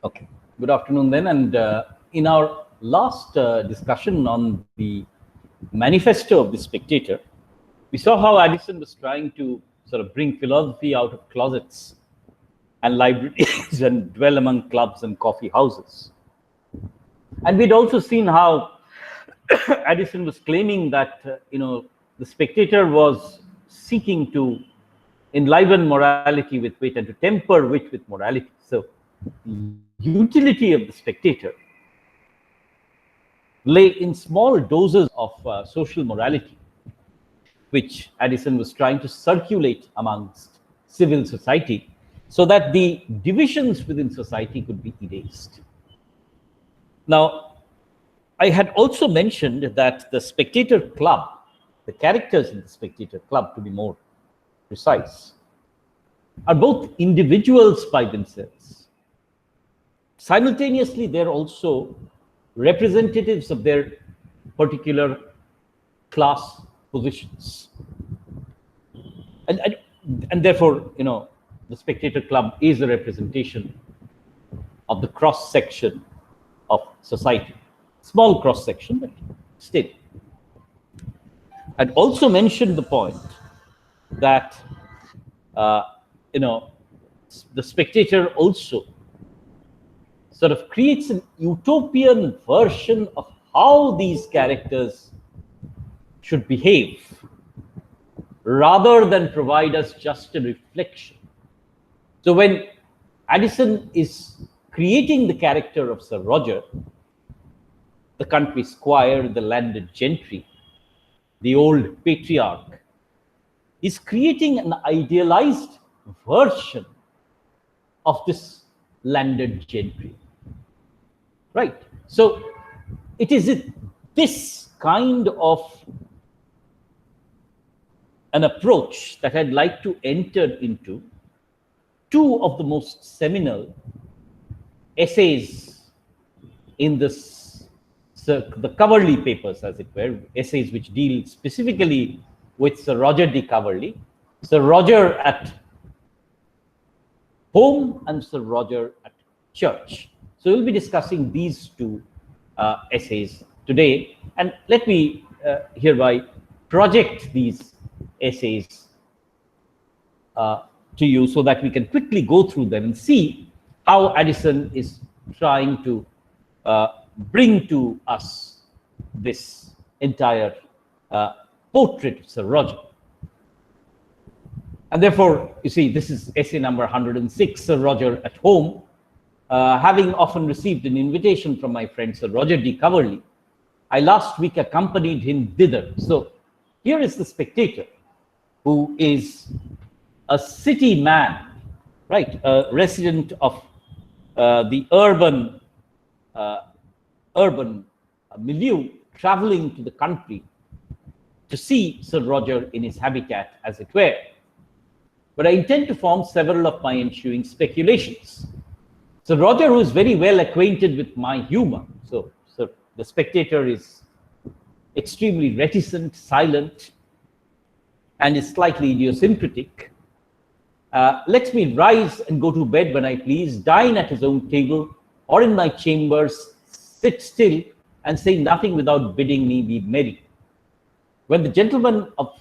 Okay, good afternoon then. And in our last discussion on the manifesto of the Spectator, we saw how Addison was trying to sort of bring philosophy out of closets and libraries and dwell among clubs and coffee houses. And we'd also seen how Addison was claiming that, the Spectator was seeking to enliven morality with wit and to temper wit with morality. So the utility of the Spectator lay in small doses of social morality, which Addison was trying to circulate amongst civil society so that the divisions within society could be erased. Now, I had also mentioned that the Spectator Club, the characters in the Spectator Club, to be more precise, are both individuals by themselves. Simultaneously, they're also representatives of their particular class positions. And therefore, the Spectator Club is a representation of the cross-section of society. Small cross-section, but still. I'd also mentioned the point that, the Spectator also sort of creates an utopian version of how these characters should behave, rather than provide us just a reflection. So when Addison is creating the character of Sir Roger, the country squire, the landed gentry, the old patriarch, is creating an idealized version of this landed gentry. Right. So it is this kind of an approach that I'd like to enter into two of the most seminal essays in this, the Coverley papers, as it were, essays which deal specifically with Sir Roger de Coverley, Sir Roger at home and Sir Roger at church. So we'll be discussing these two essays today, and let me hereby project these essays to you so that we can quickly go through them and see how Addison is trying to bring to us this entire portrait of Sir Roger. And therefore, you see, this is essay number 106, Sir Roger at home. Having often received an invitation from my friend Sir Roger de Coverley, I last week accompanied him thither. So here is the Spectator, who is a city man, right? A resident of the urban milieu, traveling to the country to see Sir Roger in his habitat, as it were. But I intend to form several of my ensuing speculations. Sir Roger, who is very well acquainted with my humor, so the Spectator is extremely reticent, silent, and is slightly idiosyncratic, lets me rise and go to bed when I please, dine at his own table, or in my chambers, sit still and say nothing without bidding me be merry. When the gentlemen of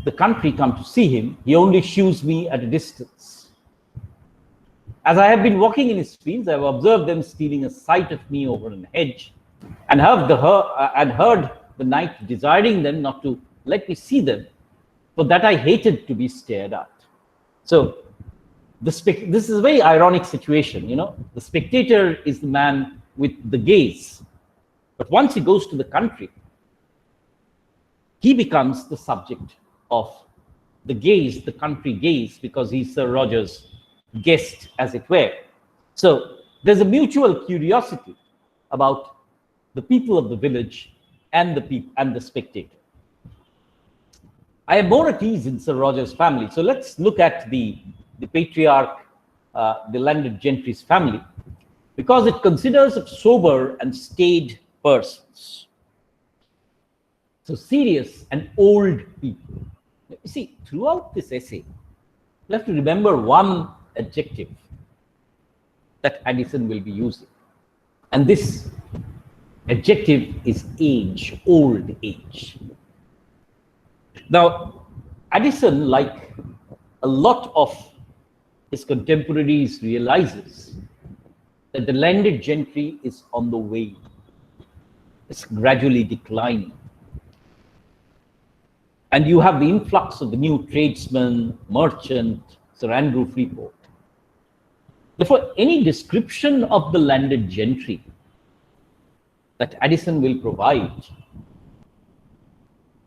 the country come to see him, he only shews me at a distance. As I have been walking in his fields, I have observed them stealing a sight of me over an hedge, and heard the knight desiring them not to let me see them, for that I hated to be stared at. So this is a very ironic situation. The Spectator is the man with the gaze, but once he goes to the country, he becomes the subject of the gaze, the country gaze, because he's Sir Roger's guest, as it were. So there's a mutual curiosity about the people of the village and the Spectator. I am more at ease in Sir Roger's family. So let's look at the patriarch, the landed gentry's family, because it considers of sober and staid persons. So serious and old people. You see, throughout this essay, you have to remember one adjective that Addison will be using. And this adjective is age, old age. Now, Addison, like a lot of his contemporaries, realizes that the landed gentry is on the wane. It's gradually declining. And you have the influx of the new tradesman, merchant, Sir Andrew Freeport. Therefore, any description of the landed gentry that Addison will provide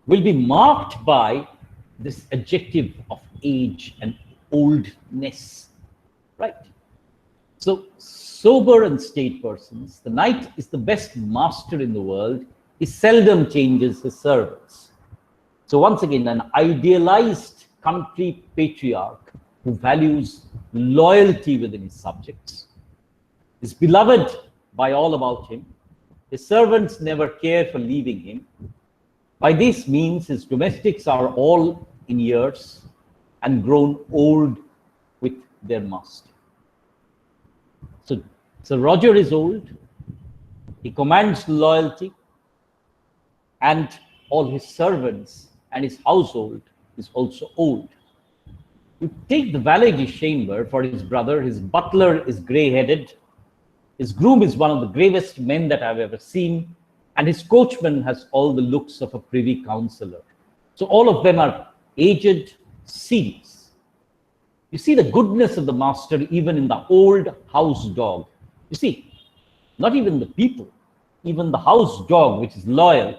will be marked by this adjective of age and oldness, right? So, sober and staid persons, the knight is the best master in the world. He seldom changes his servants. So once again, an idealized country patriarch who values loyalty within his subjects, is beloved by all about him. His servants never care for leaving him. By this means, his domestics are all in years and grown old with their master. So Sir Roger is old. He commands loyalty, and all his servants and his household is also old. You take the valet de chambre for his brother. His butler is grey-headed. His groom is one of the gravest men that I've ever seen. And his coachman has all the looks of a privy councillor. So all of them are aged, serious. You see the goodness of the master even in the old house dog. You see, not even the people, even the house dog, which is loyal,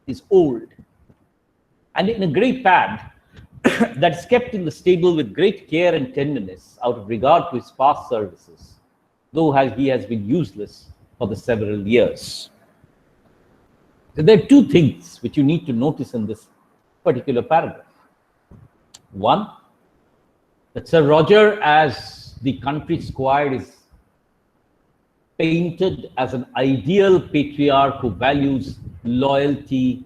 is old. And in a grey pad that is kept in the stable with great care and tenderness out of regard to his past services, though he has been useless for the several years. So there are two things which you need to notice in this particular paragraph. One, that Sir Roger, as the country squire, is painted as an ideal patriarch who values loyalty,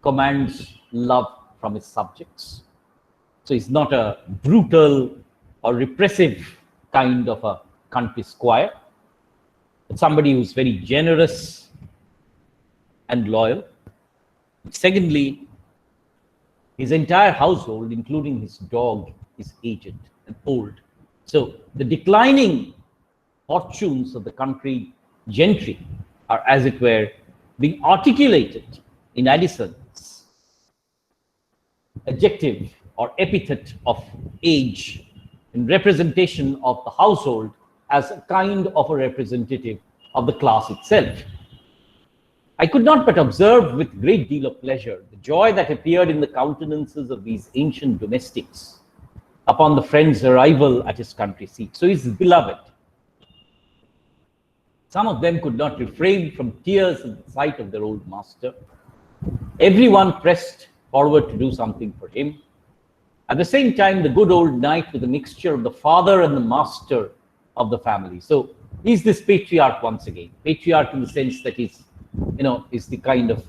commands love from his subjects. So he's not a brutal or repressive kind of a country squire. It's somebody who's very generous and loyal. Secondly, his entire household, including his dog, is aged and old. So the declining fortunes of the country gentry are, as it were, being articulated in Addison's adjective or epithet of age in representation of the household as a kind of a representative of the class itself. I could not but observe with great deal of pleasure the joy that appeared in the countenances of these ancient domestics upon the friend's arrival at his country seat. So he's beloved. Some of them could not refrain from tears at the sight of their old master. Everyone pressed forward to do something for him. At the same time, the good old knight with a mixture of the father and the master of the family. So he's this patriarch once again. Patriarch in the sense that he's, is the kind of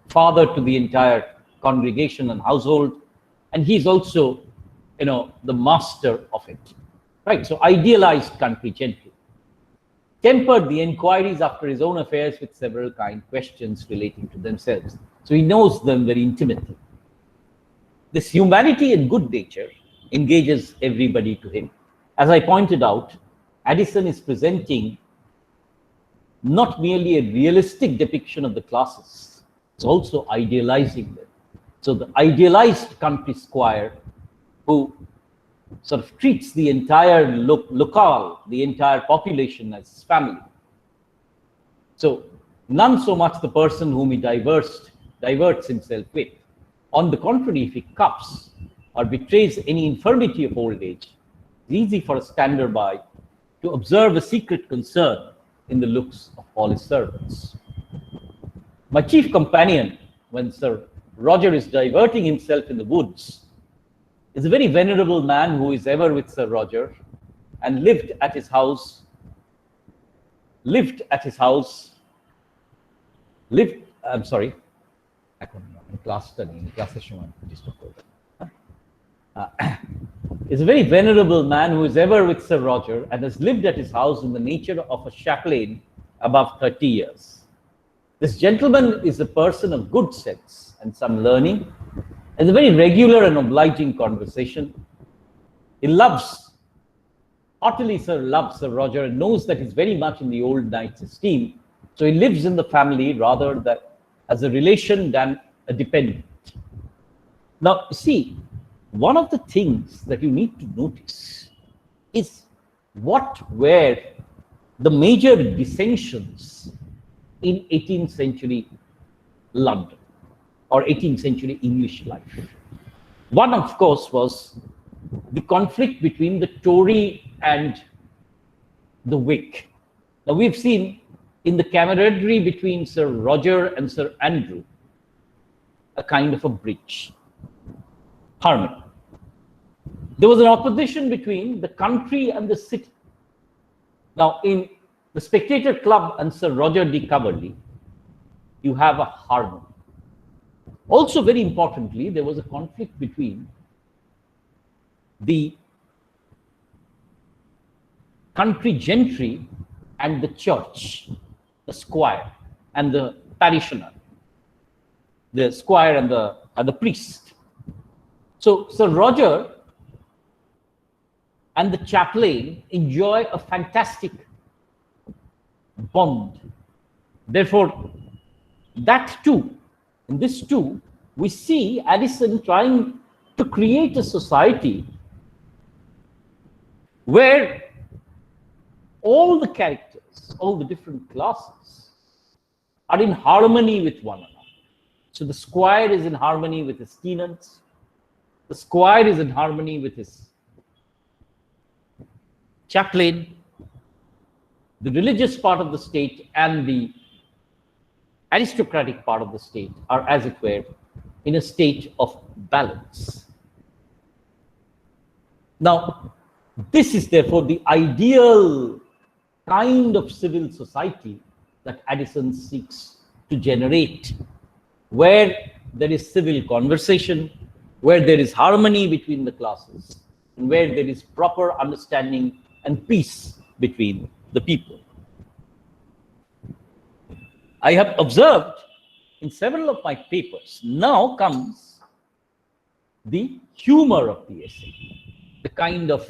father to the entire congregation and household. And he's also, the master of it. Right, so idealized country gentry. Tempered the inquiries after his own affairs with several kind questions relating to themselves. So he knows them very intimately. This humanity and good nature engages everybody to him. As I pointed out, Addison is presenting not merely a realistic depiction of the classes, it's also idealizing them. So the idealized country squire who sort of treats the entire locale, the entire population as his family. So none so much the person whom he diverts himself with. On the contrary, if he cups or betrays any infirmity of old age, it's easy for a stander-by to observe a secret concern in the looks of all his servants. My chief companion, when Sir Roger is diverting himself in the woods, is a very venerable man who is ever with Sir Roger and lived at his house, I'm sorry, in class study, in class session 1, is a very venerable man who is ever with Sir Roger and has lived at his house in the nature of a chaplain above 30 years. This gentleman is a person of good sense and some learning, has a very regular and obliging conversation. He heartily loves Sir Roger and knows that he's very much in the old knight's esteem. So he lives in the family rather than as a relation than a dependent. Now, see, one of the things that you need to notice is what were the major dissensions in 18th century London or 18th century English life. One, of course, was the conflict between the Tory and the Whig. Now, we've seen in the camaraderie between Sir Roger and Sir Andrew a kind of a bridge, harmony. There was an opposition between the country and the city. Now, in the Spectator Club and Sir Roger de Coverley, you have a harmony. Also, very importantly, there was a conflict between the country gentry and the church, the squire and the parishioner, the squire and the priest. So Sir Roger and the chaplain enjoy a fantastic bond. Therefore, that too, in this too, we see Addison trying to create a society where all the characters, all the different classes are in harmony with one another. So the squire is in harmony with his tenants, the squire is in harmony with his chaplain, the religious part of the state and the aristocratic part of the state are, as it were, in a state of balance. Now, this is therefore the ideal kind of civil society that Addison seeks to generate, where there is civil conversation, where there is harmony between the classes, and where there is proper understanding and peace between the people. I have observed in several of my papers, now comes the humor of the essay, the kind of,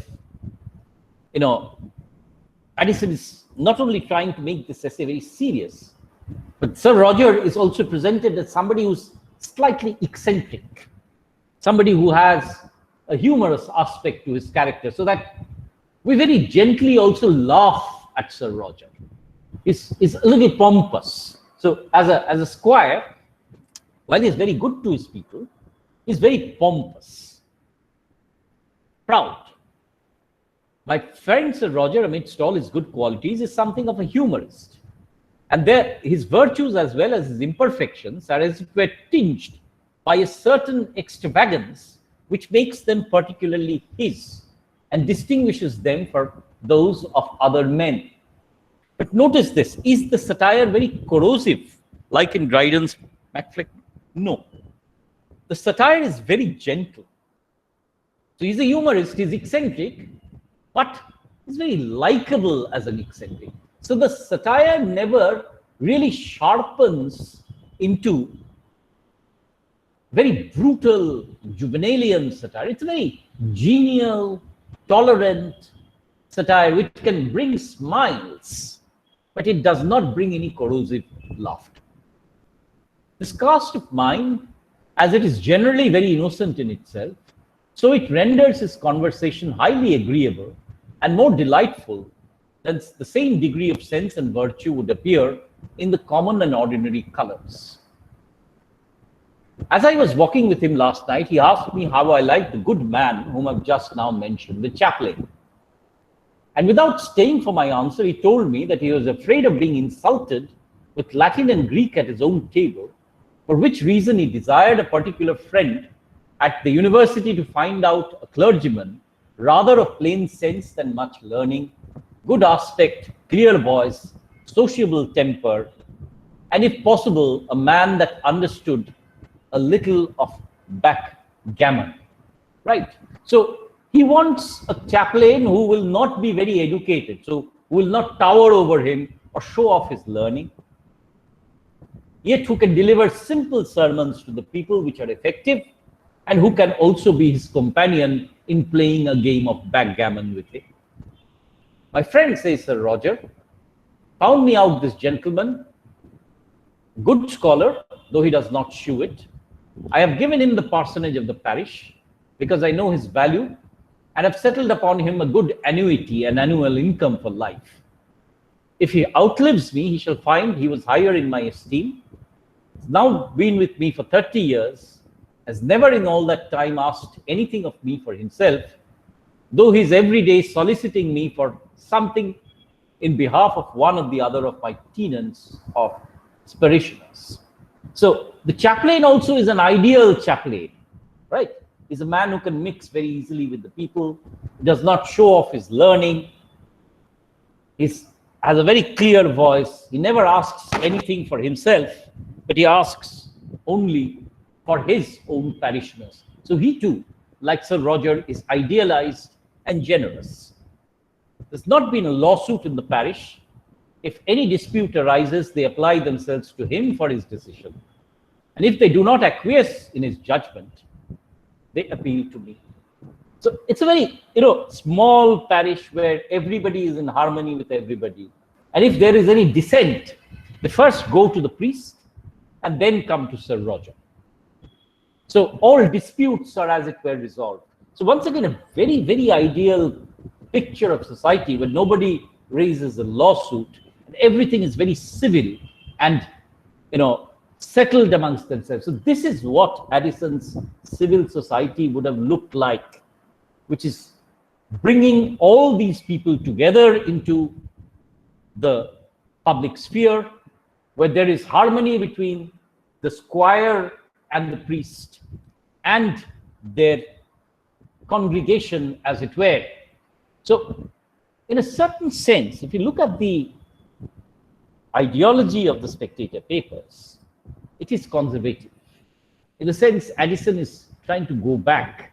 Addison is not only trying to make this essay very serious, but Sir Roger is also presented as somebody who's slightly eccentric, somebody who has a humorous aspect to his character, so that we very gently also laugh at Sir Roger. He's a little pompous. So as a squire, while he's very good to his people, he's very pompous, proud. My friend Sir Roger, amidst all his good qualities, is something of a humorist. And there, his virtues as well as his imperfections are as it were tinged by a certain extravagance which makes them particularly his and distinguishes them from those of other men. But notice this, is the satire very corrosive, like in Dryden's Macflick? No. The satire is very gentle. So he's a humorist, he's eccentric, but he's very likable as an eccentric. So the satire never really sharpens into very brutal, juvenalian satire. It's a very genial, tolerant satire which can bring smiles, but it does not bring any corrosive laughter. This cast of mind, as it is generally very innocent in itself, so it renders his conversation highly agreeable and more delightful than the same degree of sense and virtue would appear in the common and ordinary colors. As I was walking with him last night, he asked me how I liked the good man whom I've just now mentioned, the chaplain. And without staying for my answer, he told me that he was afraid of being insulted with Latin and Greek at his own table, for which reason he desired a particular friend at the university to find out a clergyman, rather of plain sense than much learning, good aspect, clear voice, sociable temper, and if possible, a man that understood a little of backgammon. Right? So He wants a chaplain who will not be very educated, so who will not tower over him or show off his learning, yet who can deliver simple sermons to the people which are effective, and who can also be his companion in playing a game of backgammon with him. My friend, says Sir Roger, found me out this gentleman, good scholar, though he does not shew it. I have given him the parsonage of the parish because I know his value, and have settled upon him a good annuity and annual income for life. If he outlives me, he shall find he was higher in my esteem. He's now been with me for 30 years, has never in all that time asked anything of me for himself, though he's every day soliciting me for something in behalf of one or the other of my tenants or parishioners. So the chaplain also is an ideal chaplain, right? He's a man who can mix very easily with the people, does not show off his learning. He has a very clear voice. He never asks anything for himself, but he asks only for his own parishioners. So he too, like Sir Roger, is idealized and generous. There's not been a lawsuit in the parish. If any dispute arises, they apply themselves to him for his decision. And if they do not acquiesce in his judgment, they appeal to me. So it's a very, small parish where everybody is in harmony with everybody. And if there is any dissent, they first go to the priest and then come to Sir Roger. So all disputes are, as it were, resolved. So once again, a very, very ideal picture of society where nobody raises a lawsuit and everything is very civil and, settled amongst themselves. So this is what Addison's civil society would have looked like, which is bringing all these people together into the public sphere, where there is harmony between the squire and the priest and their congregation, as it were. So in a certain sense, if you look at the ideology of the Spectator papers, it is conservative. In a sense, Addison is trying to go back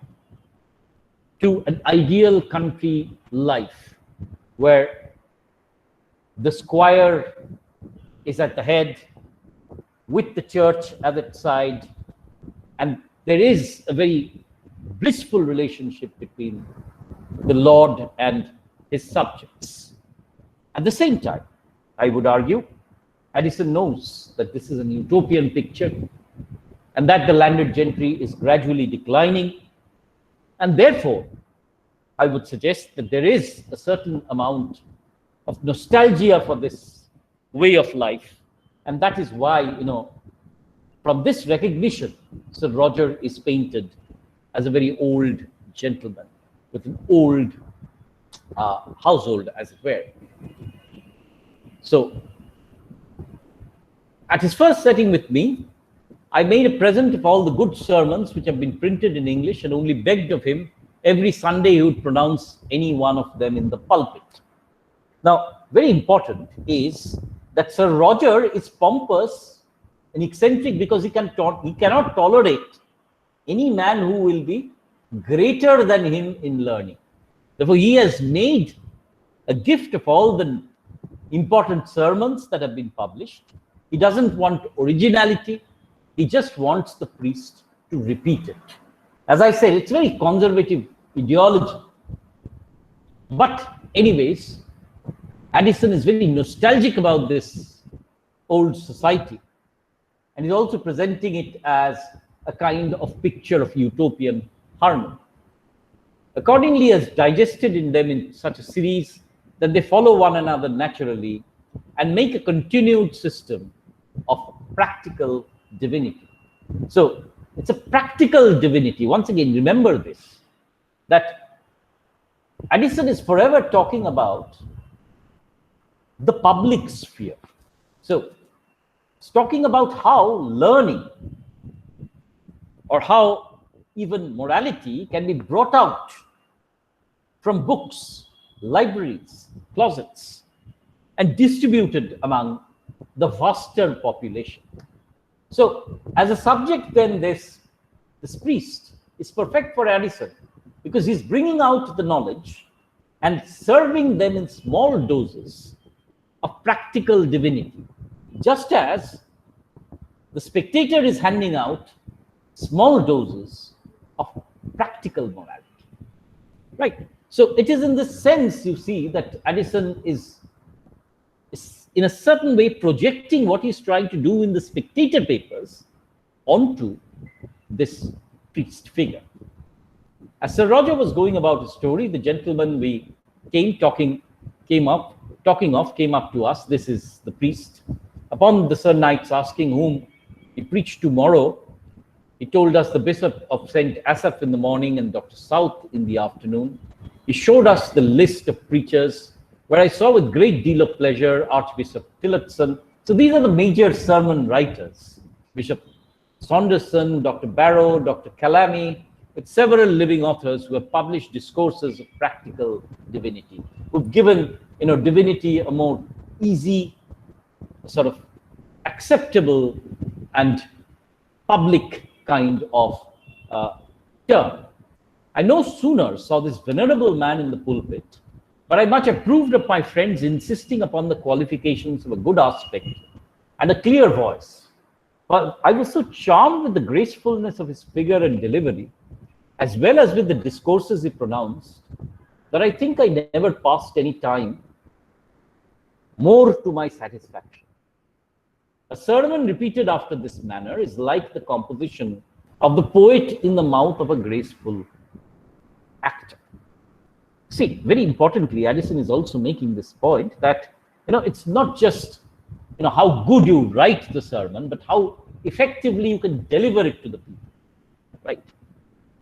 to an ideal country life where the squire is at the head with the church at its side, and there is a very blissful relationship between the Lord and his subjects. At the same time, I would argue, Addison knows that this is an utopian picture and that the landed gentry is gradually declining. And therefore, I would suggest that there is a certain amount of nostalgia for this way of life. And that is why, from this recognition, Sir Roger is painted as a very old gentleman with an old household, as it were. So, at his first setting with me, I made a present of all the good sermons which have been printed in English and only begged of him every Sunday he would pronounce any one of them in the pulpit. Now, very important is that Sir Roger is pompous and eccentric because he cannot tolerate any man who will be greater than him in learning. Therefore, he has made a gift of all the important sermons that have been published. He doesn't want originality. He just wants the priest to repeat it. As I said, it's very conservative ideology. But anyways, Addison is very nostalgic about this old society. And he's also presenting it as a kind of picture of utopian harmony. Accordingly, as digested in them in such a series that they follow one another naturally and make a continued system of practical divinity. So it's a practical divinity. Once again, remember this, that Addison is forever talking about the public sphere. So it's talking about how learning or how even morality can be brought out from books, libraries, closets, and distributed among the vaster population. So as a subject, then this priest is perfect for Addison because he's bringing out the knowledge and serving them in small doses of practical divinity, just as the Spectator is handing out small doses of practical morality. Right. So it is in this sense, you see, that Addison is in a certain way projecting what he's trying to do in the Spectator papers onto this priest figure. As Sir Roger was going about his story, the gentleman we came up to us. This is the priest. Upon the Sir Knight's asking whom he preached tomorrow, he told us the Bishop of St. Asaph in the morning and Dr. South in the afternoon. He showed us the list of preachers, where I saw with great deal of pleasure Archbishop Tillotson. So these are the major sermon writers: Bishop Saunderson, Dr. Barrow, Dr. Calamy, with several living authors who have published discourses of practical divinity, who've given divinity a more easy, sort of acceptable and public kind of term. I no sooner saw this venerable man in the pulpit, but I much approved of my friends insisting upon the qualifications of a good aspect and a clear voice. But I was so charmed with the gracefulness of his figure and delivery, as well as with the discourses he pronounced, that I think I never passed any time more to my satisfaction. A sermon repeated after this manner is like the composition of the poet in the mouth of a graceful actor. See, very importantly, Addison is also making this point that, it's not just, how good you write the sermon, but how effectively you can deliver it to the people, right?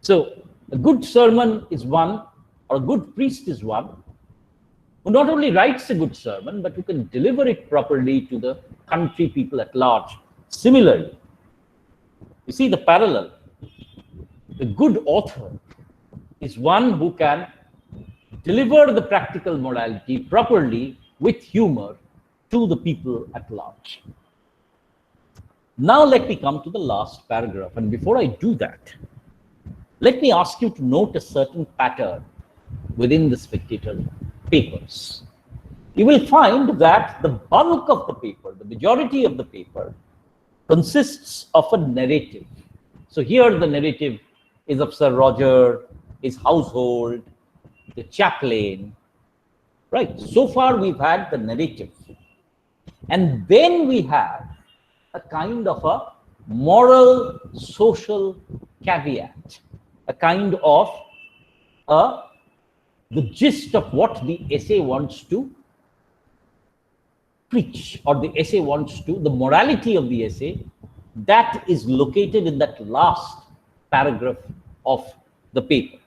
So a good sermon is one, or a good priest is one, who not only writes a good sermon, but who can deliver it properly to the country people at large. Similarly, you see the parallel. The good author is one who can deliver the practical morality properly with humor to the people at large. Now let me come to the last paragraph. And before I do that, let me ask you to note a certain pattern within the Spectator papers. You will find that the bulk of the paper, the majority of the paper, consists of a narrative. So here the narrative is of Sir Roger, his household, the chaplain, right? So far we've had the narrative. And then we have a kind of a moral, social caveat, a kind of the gist of what the essay wants to preach, or the essay wants to, the morality of the essay, that is located in that last paragraph of the paper.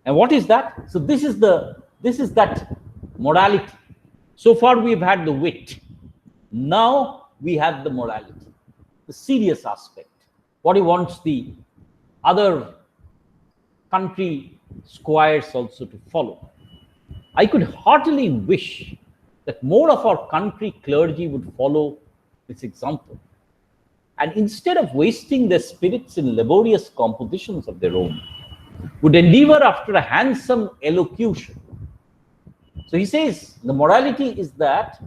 And what is that? So this is that morality. So far we've had the wit. Now we have the morality, the serious aspect, what he wants the other country squires also to follow. I could heartily wish that more of our country clergy would follow this example, and instead of wasting their spirits in laborious compositions of their own, would endeavor after a handsome elocution. So he says the morality is that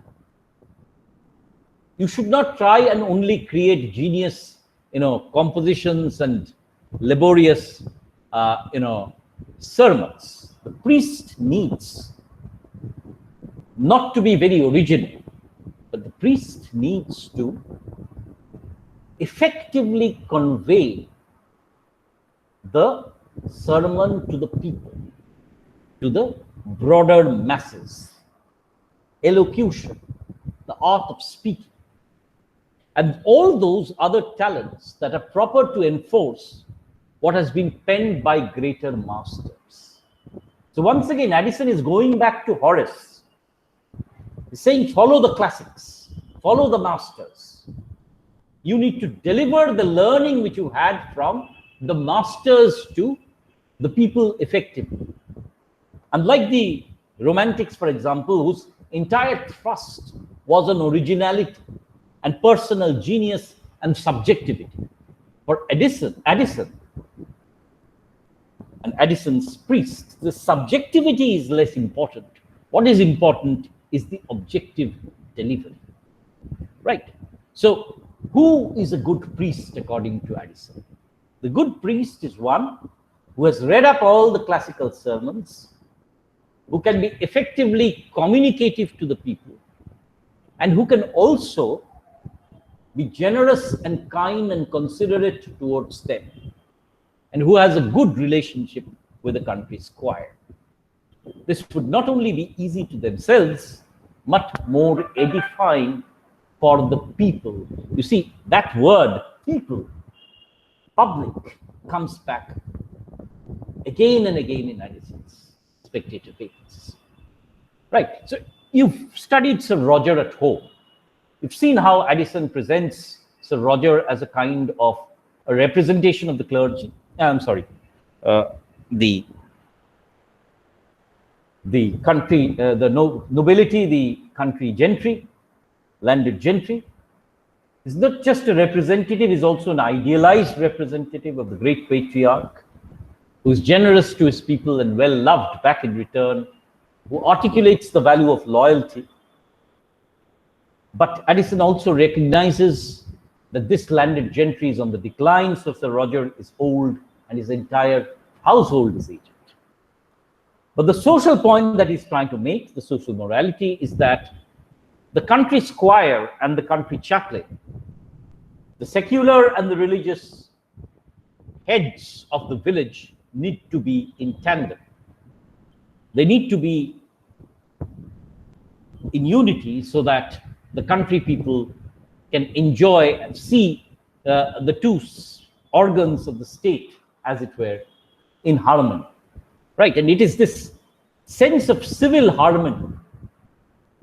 you should not try and only create genius, compositions and laborious, sermons. The priest needs not to be very original, but the priest needs to effectively convey the sermon to the people, to the broader masses. Elocution, the art of speaking, and all those other talents that are proper to enforce what has been penned by greater masters. So once again, Addison is going back to Horace. He's saying, follow the classics, follow the masters. You need to deliver the learning which you had from the masters to the people effectively. Unlike the Romantics, for example, whose entire thrust was on originality and personal genius and subjectivity. For Addison, and Addison's priest, the subjectivity is less important. What is important is the objective delivery. Right. So, who is a good priest according to Addison? The good priest is one who has read up all the classical sermons, who can be effectively communicative to the people, and who can also be generous and kind and considerate towards them, and who has a good relationship with the country squire. This would not only be easy to themselves, much more edifying for the people. You see, that word, people, public, comes back again and again in Addison's Spectator papers. Right. So you've studied Sir Roger at home. You've seen how Addison presents Sir Roger as a kind of a representation of the clergy. I'm sorry, the country, the nobility, the country gentry, landed gentry. He's not just a representative, he's also an idealized representative of the great patriarch, who is generous to his people and well loved back in return, who articulates the value of loyalty. But Addison also recognizes that this landed gentry is on the decline, so Sir Roger is old and his entire household is aged. But the social point that he's trying to make, the social morality, is that the country squire and the country chaplain, the secular and the religious heads of the village, need to be in tandem. They need to be in unity so that the country people can enjoy and see the two organs of the state, as it were, in harmony. Right, and it is this sense of civil harmony,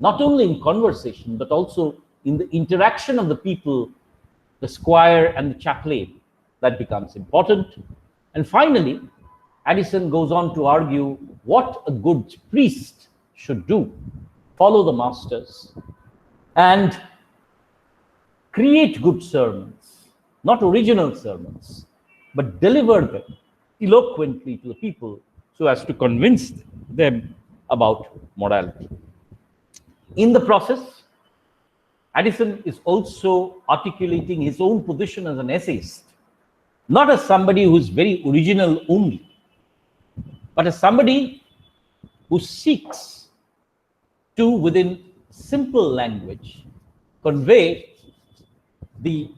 not only in conversation, but also in the interaction of the people, the squire and the chaplain, that becomes important. And finally, Addison goes on to argue what a good priest should do: follow the masters and create good sermons, not original sermons, but deliver them eloquently to the people so as to convince them about morality. In the process, Addison is also articulating his own position as an essayist, not as somebody who is very original only, but as somebody who seeks to, within simple language, convey the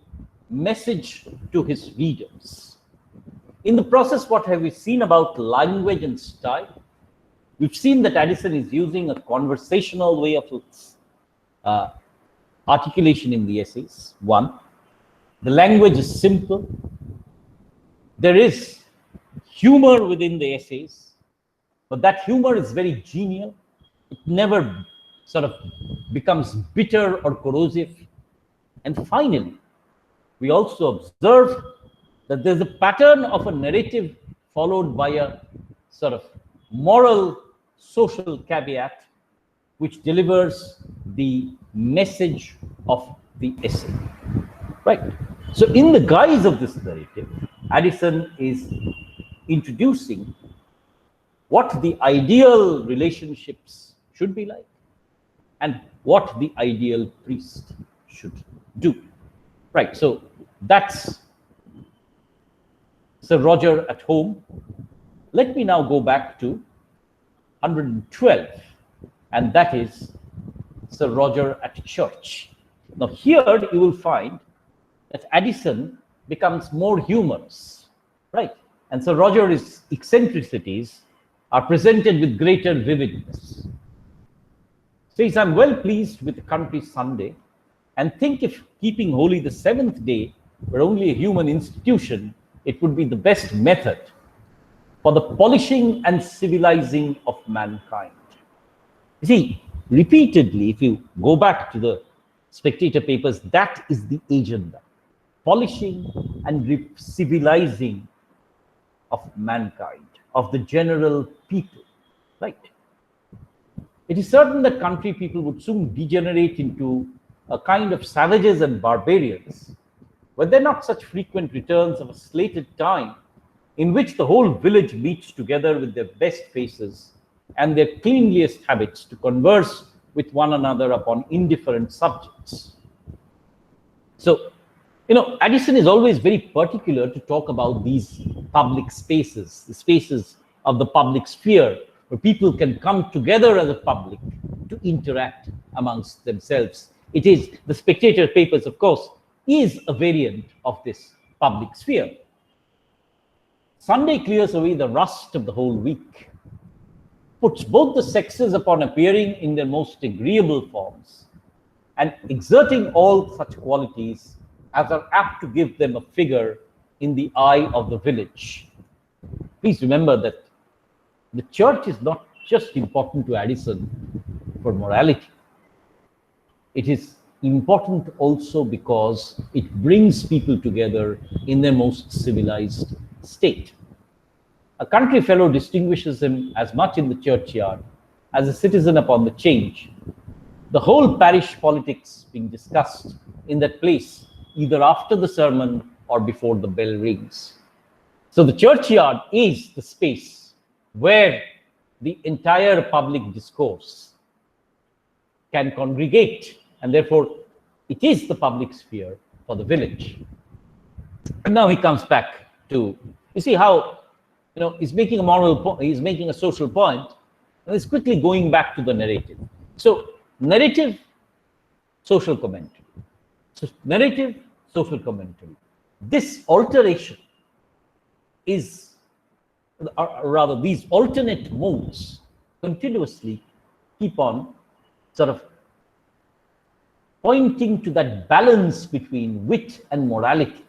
message to his readers. In the process, what have we seen about language and style? We've seen that Addison is using a conversational way of articulation in the essays. One, the language is simple. There is humor within the essays, but that humor is very genial. It never sort of becomes bitter or corrosive. And finally, we also observe that there's a pattern of a narrative followed by a sort of moral social caveat which delivers the message of the essay. Right. So in the guise of this narrative, Addison is introducing what the ideal relationships should be like and what the ideal priest should do. Right. So that's Sir Roger at home. Let me now go back to 112, and that is Sir Roger at church. Now here you will find that Addison becomes more humorous, right? And Sir Roger's eccentricities are presented with greater vividness. Says, I'm well pleased with the country Sunday, and think if keeping holy the seventh day were only a human institution, it would be the best method for the polishing and civilizing of mankind. You see, repeatedly, if you go back to the Spectator papers, that is the agenda: polishing and civilizing of mankind, of the general people, right? It is certain that country people would soon degenerate into a kind of savages and barbarians. Were there not such frequent returns of a slated time in which the whole village meets together with their best faces and their cleanliest habits to converse with one another upon indifferent subjects. So, Addison is always very particular to talk about these public spaces, the spaces of the public sphere, where people can come together as a public to interact amongst themselves. It is, the Spectator papers, of course, is a variant of this public sphere. Sunday clears away the rust of the whole week, puts both the sexes upon appearing in their most agreeable forms, and exerting all such qualities as are apt to give them a figure in the eye of the village. Please remember that the church is not just important to Addison for morality. It is important also because it brings people together in their most civilized state. A country fellow distinguishes him as much in the churchyard as a citizen upon the change, the whole parish politics being discussed in that place, either after the sermon or before the bell rings. So the churchyard is the space where the entire public discourse can congregate, and therefore it is the public sphere for the village. And now he comes back to, you see how, he's making a moral point, he's making a social point, and he's quickly going back to the narrative. So narrative, social commentary. So narrative, social commentary. This alteration is, or rather these alternate modes continuously keep on sort of pointing to that balance between wit and morality,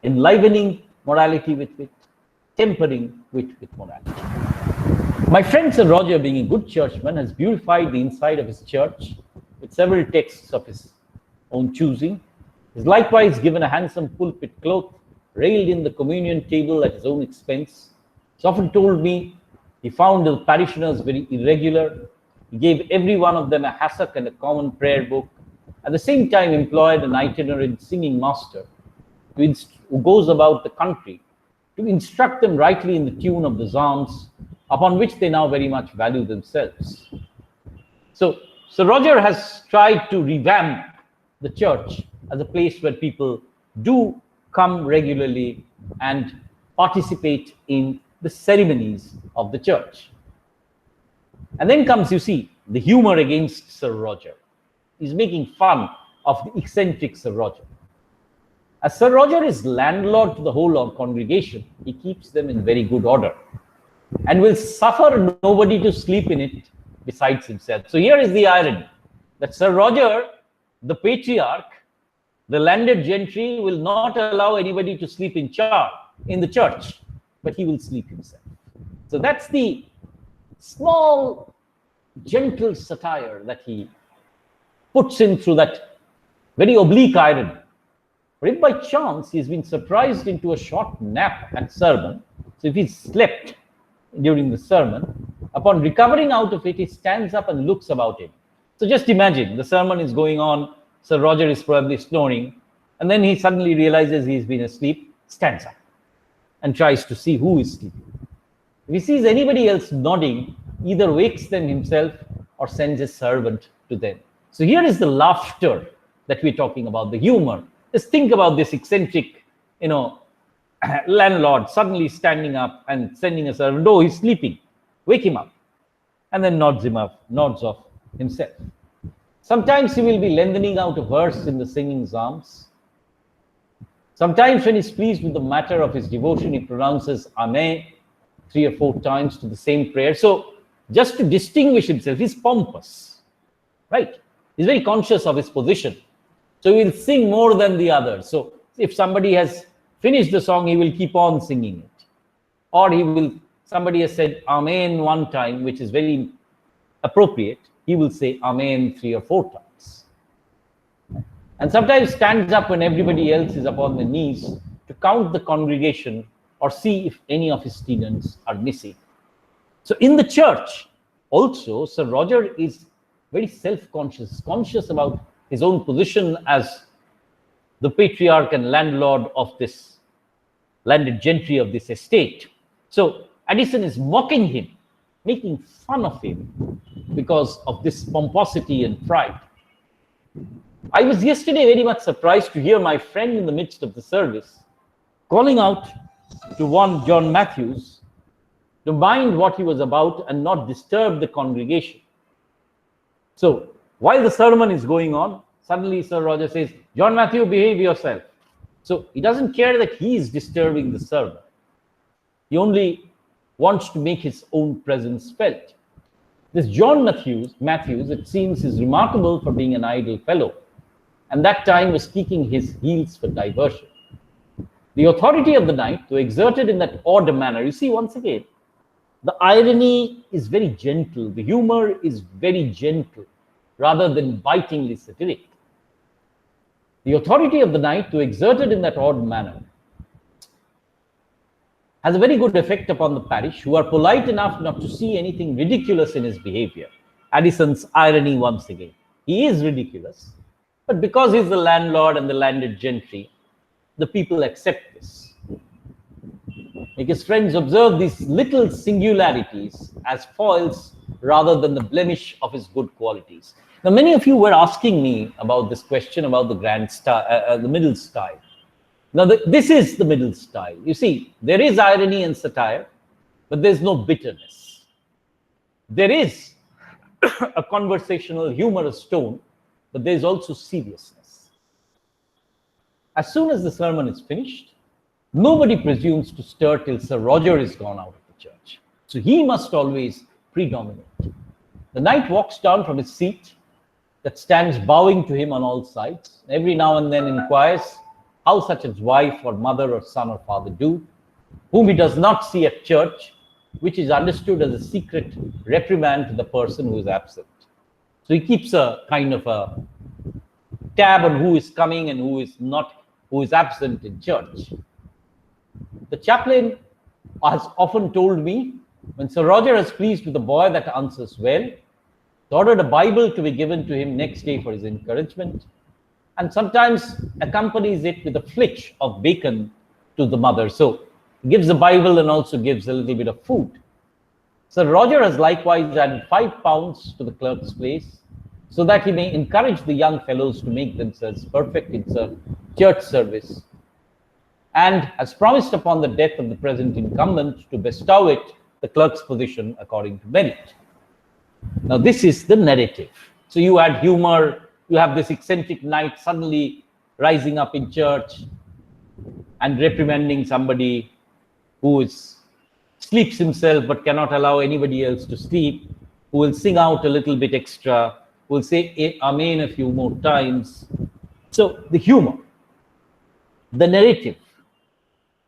enlivening morality with wit, tempering wit with morality. My friend Sir Roger, being a good churchman, has beautified the inside of his church with several texts of his own choosing. He has likewise given a handsome pulpit cloth, railed in the communion table at his own expense. He's often told me he found the parishioners very irregular. He gave every one of them a hassock and a common prayer book. At the same time, employed an itinerant singing master who goes about the country to instruct them rightly in the tune of the psalms, upon which they now very much value themselves. So Sir Roger has tried to revamp the church as a place where people do come regularly and participate in the ceremonies of the church. And then comes, you see, the humor against Sir Roger. He's making fun of the eccentric Sir Roger. As Sir Roger is landlord to the whole congregation, he keeps them in very good order and will suffer nobody to sleep in it besides himself. So here is the irony, that Sir Roger, the patriarch, the landed gentry, will not allow anybody to sleep in the church, but he will sleep himself. So that's the small, gentle satire that he puts in through that very oblique irony. But if by chance he's been surprised into a short nap at sermon, so if he's slept during the sermon, upon recovering out of it, he stands up and looks about him. So just imagine, the sermon is going on, Sir Roger is probably snoring, and then he suddenly realizes he's been asleep, stands up and tries to see who is sleeping. If he sees anybody else nodding, either wakes them himself or sends a servant to them. So here is the laughter that we're talking about, the humor. Just think about this eccentric, landlord suddenly standing up and sending a servant. Oh, he's sleeping. Wake him up. And then nods off himself. Sometimes he will be lengthening out a verse in the singing psalms. Sometimes when he's pleased with the matter of his devotion, he pronounces Amen 3 or 4 times to the same prayer. So just to distinguish himself, he's pompous, right? He's very conscious of his position. So he will sing more than the others. So if somebody has finished the song, he will keep on singing it. Or somebody has said Amen 1 time, which is very appropriate. He will say Amen 3 or 4 times. And sometimes stands up when everybody else is upon their knees to count the congregation or see if any of his students are missing. So in the church, also, Sir Roger is very self-conscious, conscious about his own position as the patriarch and landlord of this landed gentry of this estate. So Addison is mocking him, making fun of him because of this pomposity and pride. I was yesterday very much surprised to hear my friend in the midst of the service calling out to one John Matthews to mind what he was about and not disturb the congregation. So while the sermon is going on, suddenly Sir Roger says, "John Matthew, behave yourself." So he doesn't care that he is disturbing the sermon. He only wants to make his own presence felt. This John Matthews, it seems, is remarkable for being an idle fellow, and that time was kicking his heels for diversion. The authority of the night, though exerted in that odd manner, you see, once again, the irony is very gentle, the humor is very gentle, rather than bitingly satiric. The authority of the night, though exerted in that odd manner, has a very good effect upon the parish, who are polite enough not to see anything ridiculous in his behavior. Addison's irony once again. He is ridiculous, but because he's the landlord and the landed gentry, the people accept this. Make his friends observe these little singularities as foils rather than the blemish of his good qualities. Now, many of you were asking me about this question about the grand style, the middle style. Now, this is the middle style. You see, there is irony and satire, but there's no bitterness. There is a conversational, humorous tone, but there's also seriousness. As soon as the sermon is finished, nobody presumes to stir till Sir Roger is gone out of the church. So he must always predominate. The knight walks down from his seat that stands bowing to him on all sides. Every now and then inquires how such his wife or mother or son or father do, whom he does not see at church, which is understood as a secret reprimand to the person who is absent. So he keeps a kind of a tab on who is coming and who is not, who is absent in church. The chaplain has often told me, when Sir Roger is pleased with a boy that answers well, he ordered a Bible to be given to him next day for his encouragement, and sometimes accompanies it with a flitch of bacon to the mother. So he gives the Bible and also gives a little bit of food. Sir Roger has likewise added £5 to the clerk's place, so that he may encourage the young fellows to make themselves perfect in church service, and has promised upon the death of the present incumbent to bestow it the clerk's position according to merit. Now, this is the narrative. So you add humor, you have this eccentric knight suddenly rising up in church and reprimanding somebody who sleeps himself but cannot allow anybody else to sleep, who will sing out a little bit extra, who will say Amen a few more times. So the humor, the narrative.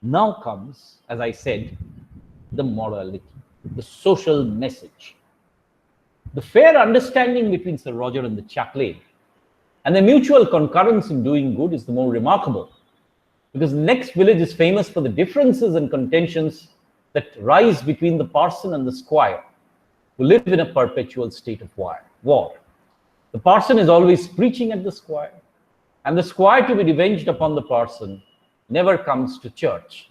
Now comes, as I said, the morality, the social message. The fair understanding between Sir Roger and the chaplain and the mutual concurrence in doing good is the more remarkable, because the next village is famous for the differences and contentions that rise between the parson and the squire, who live in a perpetual state of war. The parson is always preaching at the squire, and the squire, to be revenged upon the parson, never comes to church.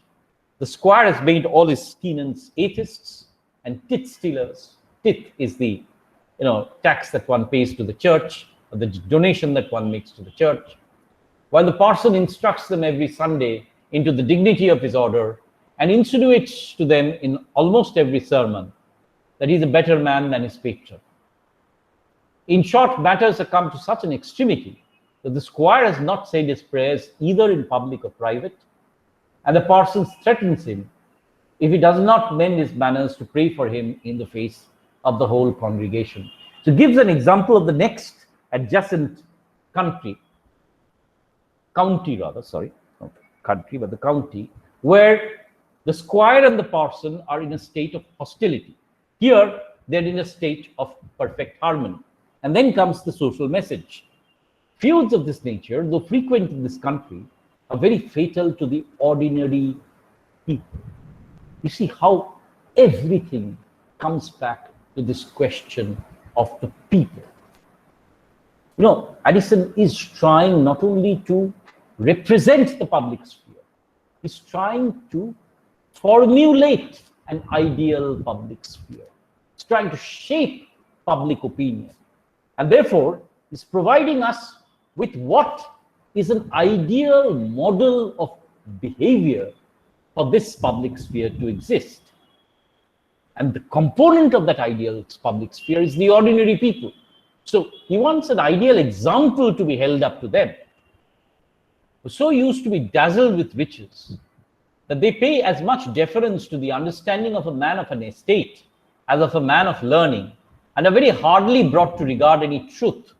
The squire has made all his tenants atheists and tit stealers. Tit is the tax that one pays to the church, or the donation that one makes to the church, while the parson instructs them every Sunday into the dignity of his order and insinuates to them in almost every sermon that he is a better man than his patron. In short, matters have come to such an extremity that the squire has not said his prayers either in public or private, and the parson threatens him, if he does not mend his manners, to pray for him in the face of the whole congregation. So it gives an example of the next adjacent county, where the squire and the parson are in a state of hostility. Here, they're in a state of perfect harmony. And then comes the social message. Feuds of this nature, though frequent in this country, are very fatal to the ordinary people. You see how everything comes back to this question of the people. Addison is trying not only to represent the public sphere, is trying to formulate an ideal public sphere. It's trying to shape public opinion. And therefore, is providing us with what is an ideal model of behavior for this public sphere to exist. And the component of that ideal public sphere is the ordinary people. So he wants an ideal example to be held up to them. We're so used to be dazzled with riches that they pay as much deference to the understanding of a man of an estate as of a man of learning, and are very hardly brought to regard any truth,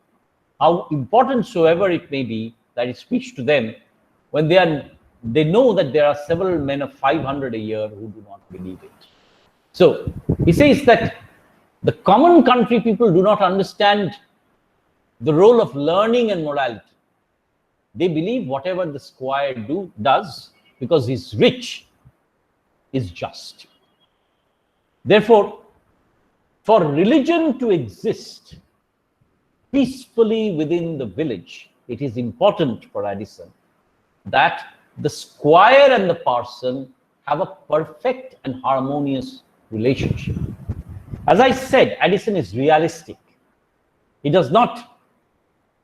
how important soever it may be, that is speech to them, when they know that there are several men of 500 a year who do not believe it. So he says that the common country people do not understand the role of learning and morality. They believe whatever the squire does, because he's rich, is just. Therefore, for religion to exist peacefully within the village, it is important for Addison that the squire and the parson have a perfect and harmonious relationship. As I said, Addison is realistic. He does not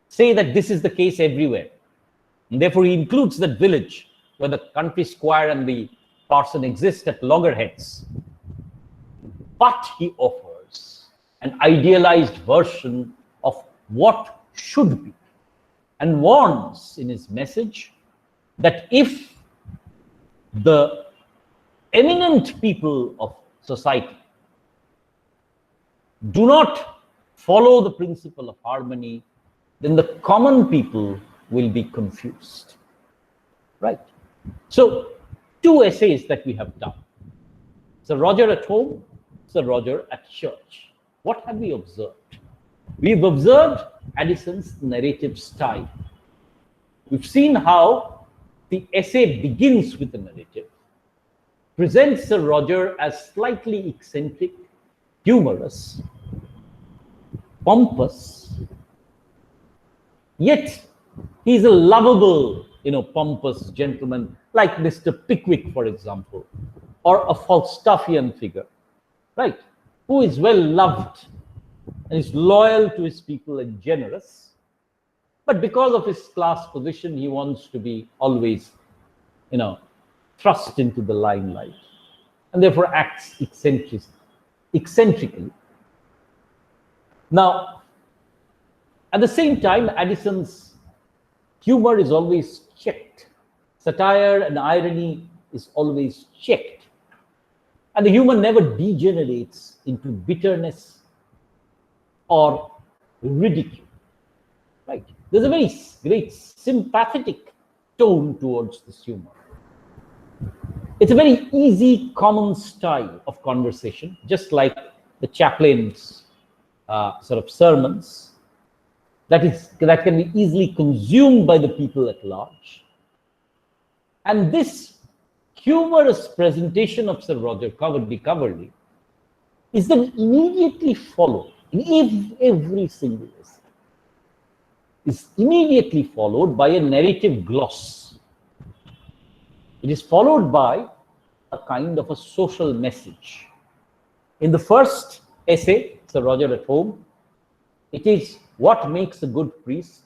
say that this is the case everywhere. And therefore, he includes that village where the country squire and the parson exist at loggerheads. But he offers an idealized version of what should be, and warns in his message that if the eminent people of society do not follow the principle of harmony, then the common people will be confused. Right? So, two essays that we have done. Sir Roger at home, Sir Roger at church. What have we observed? We've observed Addison's narrative style. We've seen how the essay begins with a narrative, presents Sir Roger as slightly eccentric, humorous, pompous, yet he's a lovable, pompous gentleman like Mr. Pickwick, for example, or a Falstaffian figure, right, who is well loved and is loyal to his people and generous. But because of his class position, he wants to be always, thrust into the limelight, and therefore acts eccentrically. Now, at the same time, Addison's humor is always checked. Satire and irony is always checked. And the humor never degenerates into bitterness or ridicule. Right? There's a very great sympathetic tone towards this humor. It's a very easy, common style of conversation, just like the chaplain's sort of sermons, that can be easily consumed by the people at large. And this humorous presentation of Sir Roger Coverley is then immediately followed in every single essay, is immediately followed by a narrative gloss. It is followed by a kind of a social message. In the first essay, Sir Roger at Home, it is what makes a good priest.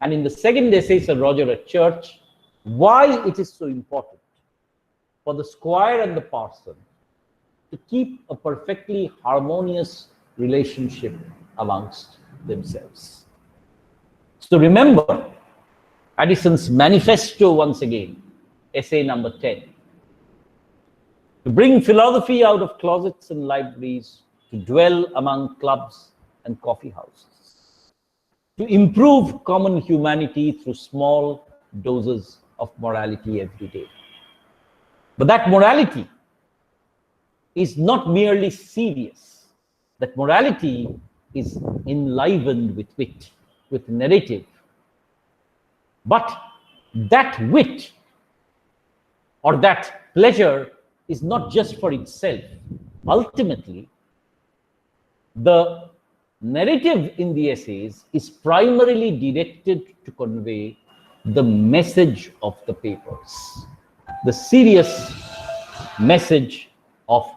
And in the second essay, Sir Roger at Church, why it is so important for the squire and the parson to keep a perfectly harmonious relationship amongst themselves. So remember Addison's manifesto once again, essay number 10. To bring philosophy out of closets and libraries, to dwell among clubs and coffee houses, to improve common humanity through small doses of morality every day. But that morality is not merely serious. That morality is enlivened with wit, with narrative. But that wit or that pleasure is not just for itself. Ultimately, the narrative in the essays is primarily directed to convey the message of the papers. the serious message of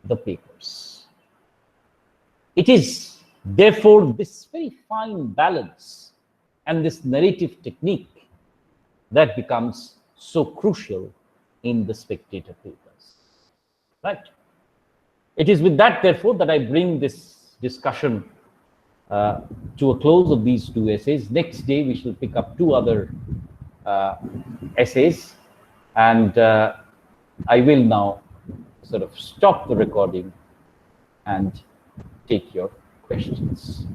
the papers. It is therefore this very fine balance and this narrative technique that becomes so crucial in the Spectator papers, right? It is with that, therefore, that I bring this discussion to a close of these two essays. Next day, we shall pick up two other essays, and I will now sort of stop the recording and take your questions.